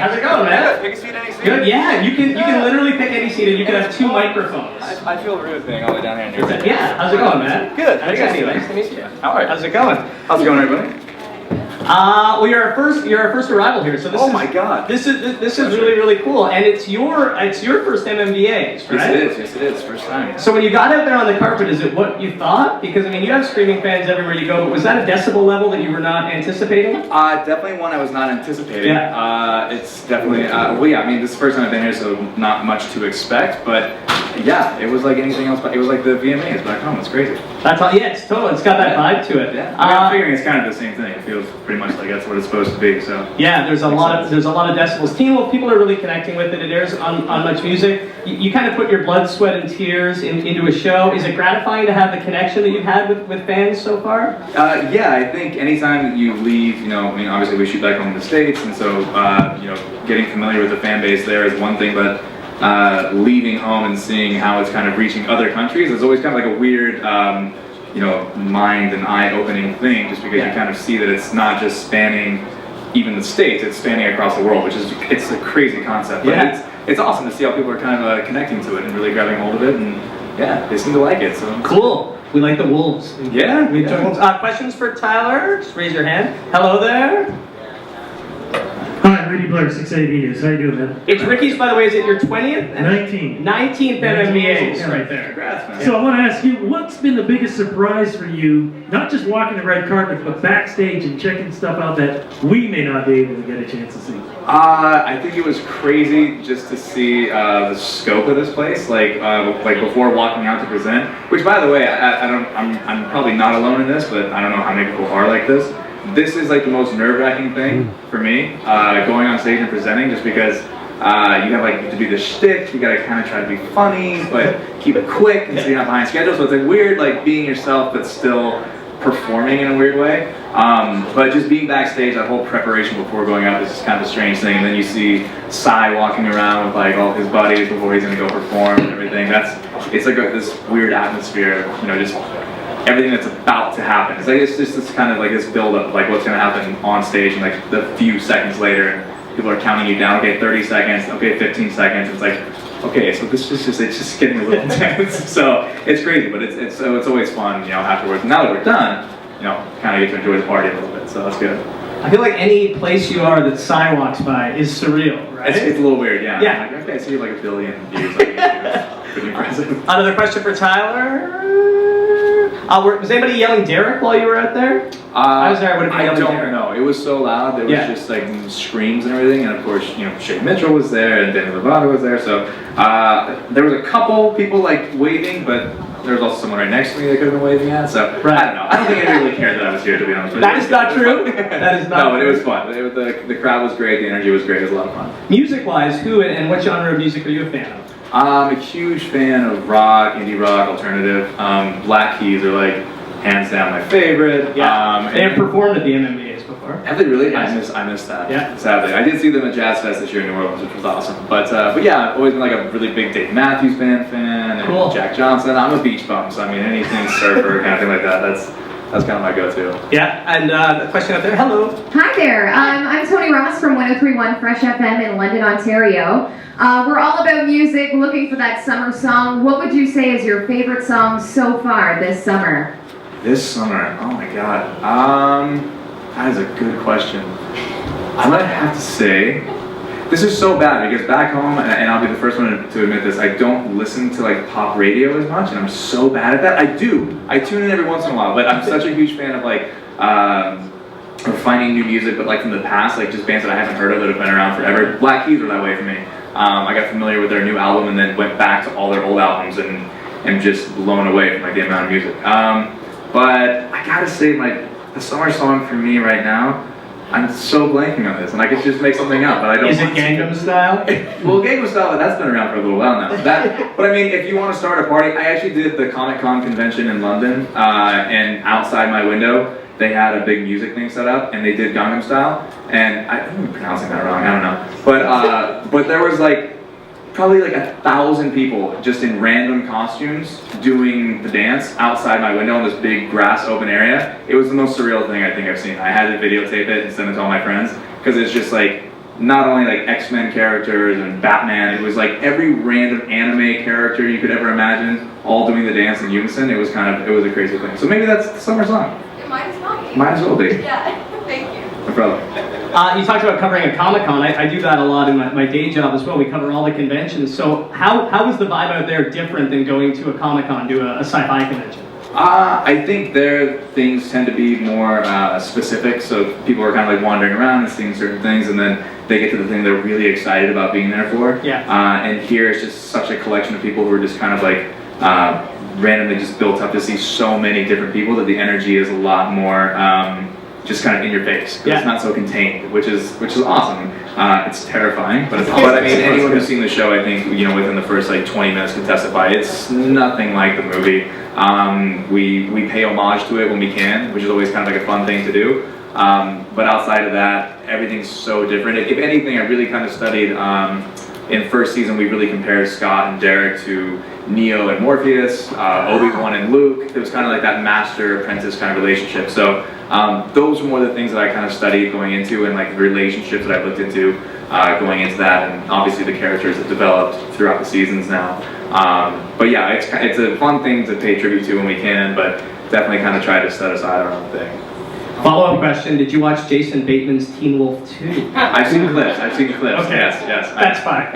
how's it going, man? Pick a seat, any seat? Good, yeah, you can literally pick any seat and you can have 2 microphones. I feel rude being all the way down here. Yeah, how's it going, man? Good. Nice to meet you. All right. How's it going? How's it going, everybody? Well, you're our first arrival here, so this my God. This is really cool, and it's your first MMVAs, right? Yes, it is. First time. So when you got out there on the carpet, is it what you thought? Because I mean, you have screaming fans everywhere you go, but was that a decibel level that you were not anticipating? Definitely one I was not anticipating. Yeah. It's definitely well, yeah. I mean, this is the first time I've been here, so not much to expect, but yeah, it was like anything else. But it was like the VMAs back home. It's crazy. That's all. Yeah, it's totally. It's got that vibe to it. Yeah. I'm figuring it's kind of the same thing. It feels pretty much like that's what it's supposed to be. So yeah, there's a lot of decibels. Teen Wolf, people are really connecting with it. It airs on MuchMusic. You kind of put your blood, sweat, and tears into a show. Is it gratifying to have the connection that you've had with fans so far? Yeah, I think anytime that you leave, you know, I mean, obviously we shoot back home in the States, and so you know, getting familiar with the fan base there is one thing, but leaving home and seeing how it's kind of reaching other countries is always kind of like a weird, you know, mind and eye-opening thing, just because you kind of see that it's not just spanning even the States, it's spanning across the world, which is, it's a crazy concept. But it's awesome to see how people are kind of connecting to it and really grabbing hold of it, and yeah, they seem to like it. So cool. We like the wolves. Yeah. We enjoy wolves. Questions for Tyler? Just raise your hand. Hello there. Hi, Rudy Blair, 680 Videos. How you doing, man? It's Ricky's, by the way. Is it your 20th? 19th. 19th MMVAs right there. Congrats, man. So I want to ask you, what's been the biggest surprise for you, not just walking the red carpet, but backstage and checking stuff out that we may not be able to get a chance to see? I think it was crazy just to see the scope of this place, like before walking out to present. Which, by the way, I'm probably not alone in this, but I don't know how many people are like this. This is like the most nerve-wracking thing for me, going on stage and presenting, just because you have like to do the shtick, you gotta kind of try to be funny, but keep it quick, and so you're not behind schedule. So it's like weird, like being yourself, but still performing in a weird way. But just being backstage, that whole preparation before going out is just kind of a strange thing. And then you see Cy walking around with like all his buddies before he's gonna go perform and everything. It's like this weird atmosphere, you know, just everything that's about to happen. It's like it's just this kind of like this build-up, like what's gonna happen on stage, and like the few seconds later, and people are counting you down. Okay, 30 seconds. Okay, 15 seconds. It's like, okay, so this is just, it's just getting a little intense. So it's crazy, but it's always fun, you know, afterwards. Now that we're done, you know, kind of get to enjoy the party a little bit. So that's good. I feel like any place you are that Cy walks by is surreal, right? It's a little weird, yeah. Yeah. Like, okay, I see like 1 billion views on YouTube. Pretty impressive. Another question for Tyler. Was anybody yelling Derek while you were out there? I was there. I would have been yelling Derek. I don't know. It was so loud. There was just like screams and everything, and of course, you know, Shay Mitchell was there, and Daniel Lovato was there. So there was a couple people like waving, but there was also someone right next to me that could have been waving at. So I don't know. I don't think anybody really cared that I was here, to be honest with you. That is not true. That is not. No, but it was fun. The crowd was great. The energy was great. It was a lot of fun. Music-wise, who and what genre of music are you a fan of? I'm a huge fan of rock, indie rock, alternative. Black Keys are like hands down my favorite. Yeah. They have performed at the MMVAs before. Have they really? Yes. I missed that. Yeah. Sadly, I did see them at Jazz Fest this year in New Orleans, which was awesome. But yeah, I've always been like a really big Dave Matthews Band fan, and cool. Jack Johnson. I'm a beach bum, so I mean anything surfer kind of thing like that. That's kind of my go-to. Yeah, and the question up there. Hello. Hi there. I'm Tony Ross from 103.1 Fresh FM in London, Ontario. We're all about music, looking for that summer song. What would you say is your favorite song so far this summer? This summer, oh my God. That is a good question. I might have to say, this is so bad because back home, and I'll be the first one to admit this, I don't listen to like pop radio as much, and I'm so bad at that. I tune in every once in a while, but I'm such a huge fan of like, of finding new music, but like from the past, like just bands that I haven't heard of that have been around forever. Black Keys were that way for me. I got familiar with their new album and then went back to all their old albums and just blown away from like the amount of music. But I gotta say, the summer song for me right now, I'm so blanking on this, and I could just make something up, but I don't. Is it Gangnam Style? Well, Gangnam Style, that's been around for a little while now. But I mean, if you want to start a party, I actually did the Comic-Con convention in London, and outside my window, they had a big music thing set up, and they did Gangnam Style, and I'm pronouncing that wrong, I don't know. But there was like, probably like 1,000 people just in random costumes doing the dance outside my window in this big grass open area. It was the most surreal thing I think I've seen. I had to videotape it and send it to all my friends because it's just like not only like X-Men characters and Batman, it was like every random anime character you could ever imagine, all doing the dance in unison. It was a crazy thing. So maybe that's the summer song. It might as well be. Might as well be. Yeah, thank you. No problem. You talked about covering a Comic-Con. I do that a lot in my day job as well. We cover all the conventions. So how is the vibe out there different than going to a Comic-Con, to a sci-fi convention? I think their things tend to be more specific, so people are kind of like wandering around and seeing certain things, and then they get to the thing they're really excited about being there for. Yeah. And here it's just such a collection of people who are just kind of like randomly just built up to see so many different people that the energy is a lot more just kind of in your face. 'Cause it's not so contained, which is awesome. It's terrifying, but it's awesome. But I mean, anyone who's seen the show, I think, you know, within the first like 20 minutes can testify. It's nothing like the movie. We pay homage to it when we can, which is always kind of like a fun thing to do. But outside of that, everything's so different. If anything, I really kind of studied, in first season, we really compared Scott and Derek to Neo and Morpheus, Obi-Wan and Luke. It was kind of like that master-apprentice kind of relationship. So those were more the things that I kind of studied going into, and like the relationships that I looked into going into that, and obviously the characters that developed throughout the seasons now. But yeah, it's a fun thing to pay tribute to when we can, but definitely kind of try to set aside our own thing. Follow-up question, did you watch Jason Bateman's Teen Wolf 2? I've seen clips. Okay. Yes. That's fine.